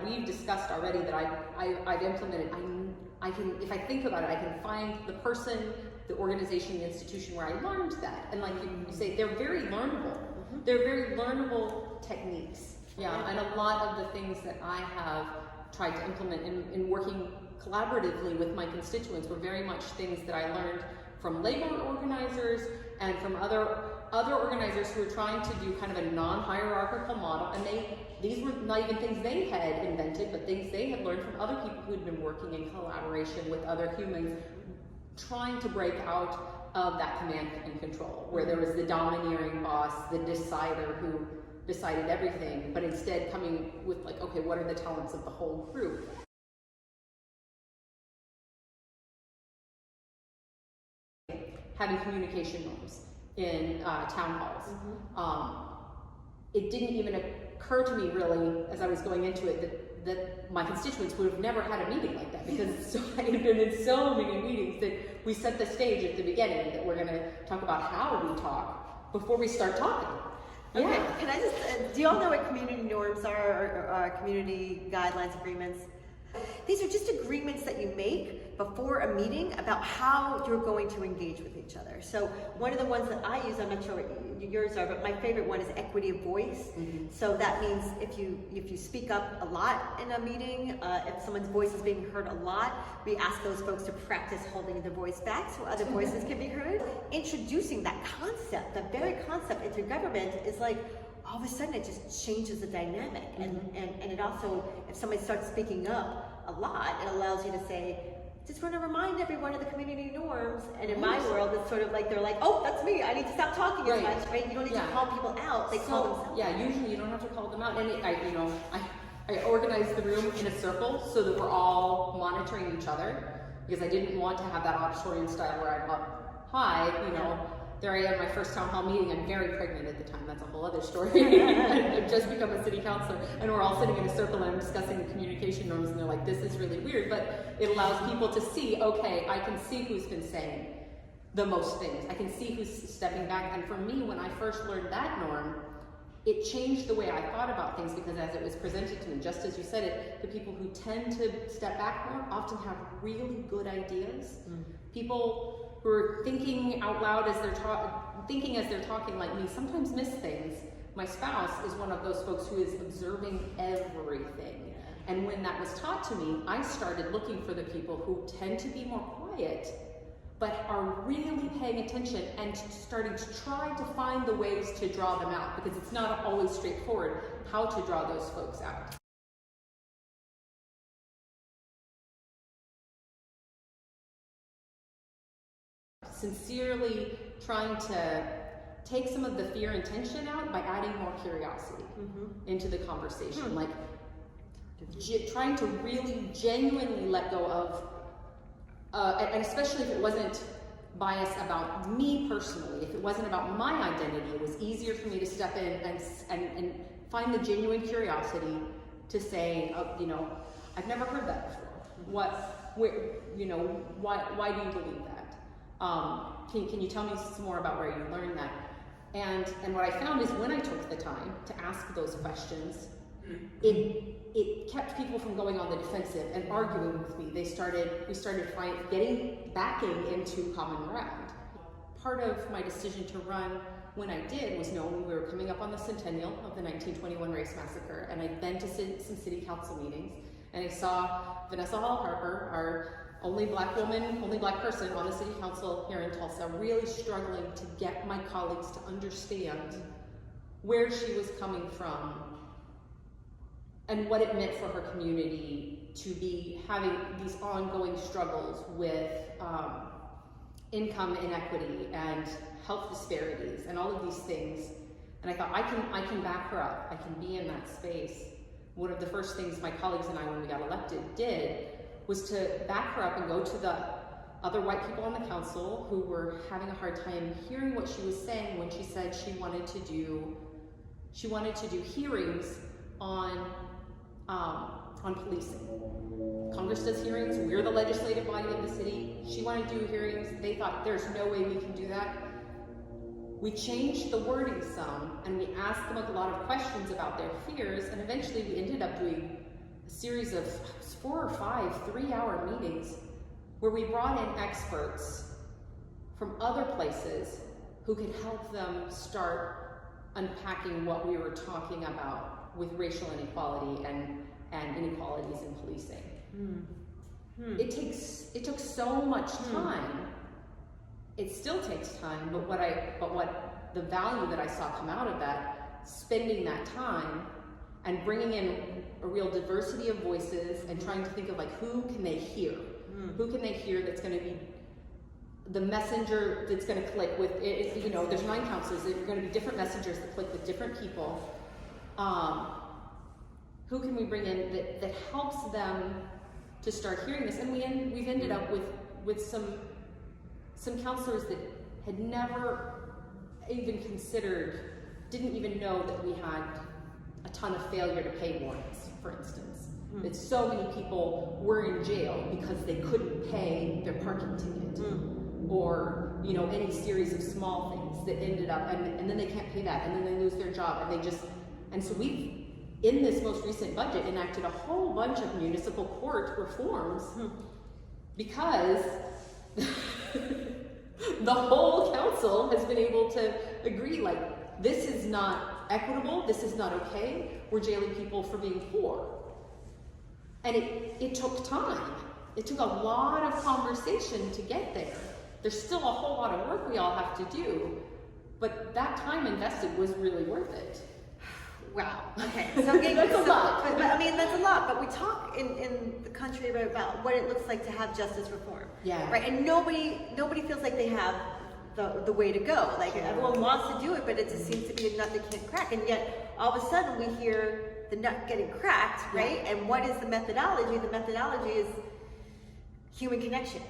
that we've discussed already that I've implemented, I can, if I think about it, I can find the person, the organization, the institution where I learned that. And like you say, they're very learnable. They're very learnable techniques. Yeah, and a lot of the things that I have tried to implement in working collaboratively with my constituents were very much things that I learned from labor organizers and from other organizers who were trying to do kind of a non-hierarchical model, and these were not even things they had invented, but things they had learned from other people who had been working in collaboration with other humans, trying to break out of that command and control, where there was the domineering boss, the decider who decided everything, but instead coming with like, okay, what are the talents of the whole group? Having communication norms in town halls. It didn't even occur to me really, as I was going into it, that my constituents would have never had a meeting like that, because I had been in so many meetings that we set the stage at the beginning that we're going to talk about how we talk before we start talking. Okay, yeah. Can I just, do you all know what community norms are, or community guidelines, agreements? These are just agreements that you make before a meeting about how you're going to engage with each other. So one of the ones that I use, I'm not sure what yours are, but my favorite one is equity of voice. So that means if you speak up a lot in a meeting, if someone's voice is being heard a lot, we ask those folks to practice holding the voice back so other voices can be heard. Introducing that concept, the very concept into government is like, all of a sudden it just changes the dynamic. And it also, if somebody starts speaking up a lot, it allows you to say, just want to remind everyone of the community norms. And in my world, it's sort of like, they're like, oh, that's me, I need to stop talking as much, right? You don't need to call people out, they call themselves. Yeah, usually you don't have to call them out. And I organized the room in a circle so that we're all monitoring each other, because I didn't want to have that auditorium style where I'm up high, There I am, my first town hall meeting. I'm very pregnant at the time. That's a whole other story. I've just become a city councilor, and we're all sitting in a circle and I'm discussing the communication norms, and they're like, this is really weird, but it allows people to see, okay, I can see who's been saying the most things. I can see who's stepping back. And for me, when I first learned that norm, it changed the way I thought about things, because as it was presented to me, just as you said it, the people who tend to step back more often have really good ideas. People who are thinking out loud as they're talking like me sometimes miss things. My spouse is one of those folks who is observing everything. And when that was taught to me, I started looking for the people who tend to be more quiet, but are really paying attention and starting to try to find the ways to draw them out, because it's not always straightforward how to draw those folks out. Sincerely trying to take some of the fear and tension out by adding more curiosity into the conversation. Like trying to really genuinely let go of, and especially if it wasn't bias about me personally, if it wasn't about my identity, it was easier for me to step in and find the genuine curiosity to say, I've never heard that before. Why do you believe that? Can you tell me some more about where you learned that? And what I found is when I took the time to ask those questions, it kept people from going on the defensive and arguing with me. We started getting backing into common ground. Part of my decision to run when I did was knowing we were coming up on the centennial of the 1921 race massacre, and I'd been to some city council meetings, and I saw Vanessa Hall Harper, our only black person on the city council here in Tulsa, really struggling to get my colleagues to understand where she was coming from and what it meant for her community to be having these ongoing struggles with income inequity and health disparities and all of these things. And I thought, I can back her up. I can be in that space. One of the first things my colleagues and I, when we got elected, did was to back her up and go to the other white people on the council who were having a hard time hearing what she was saying when she said she wanted to do hearings on policing. Congress does hearings, we're the legislative body of the city. She wanted to do hearings. They thought, there's no way we can do that. We changed the wording some, and we asked them a lot of questions about their fears, and eventually we ended up doing series of 4 or 5 3-hour meetings where we brought in experts from other places who could help them start unpacking what we were talking about with racial inequality and inequalities in policing. It took so much time. It still takes time, but what the value that I saw come out of that, spending that time and bringing in a real diversity of voices and trying to think of like, who can they hear? Who can they hear that's going to be the messenger that's going to click with it? You know, there's 9 counselors. There are going to be different messengers that click with different people. Who can we bring in that helps them to start hearing this? And we've ended up with some counselors that had never even considered, didn't even know that we had a ton of failure to pay warrants, for instance. That so many people were in jail because they couldn't pay their parking ticket, or you know, any series of small things that ended up, and then they can't pay that, and then they lose their job, and so we've, in this most recent budget, enacted a whole bunch of municipal court reforms because the whole council has been able to agree, like, this is not equitable, this is not okay, we're jailing people for being poor. And it took time. It took a lot of conversation to get there. There's still a whole lot of work we all have to do, but that time invested was really worth it. Wow. Okay. So that's a lot. But I mean, that's a lot. But we talk in the country about what it looks like to have justice reform. Yeah. Right. And nobody feels like they have the way to go. Like everyone wants to do it, but it just seems to be a nut they can't crack. And yet, all of a sudden, we hear the nut getting cracked, right? And what is the methodology? The methodology is human connection.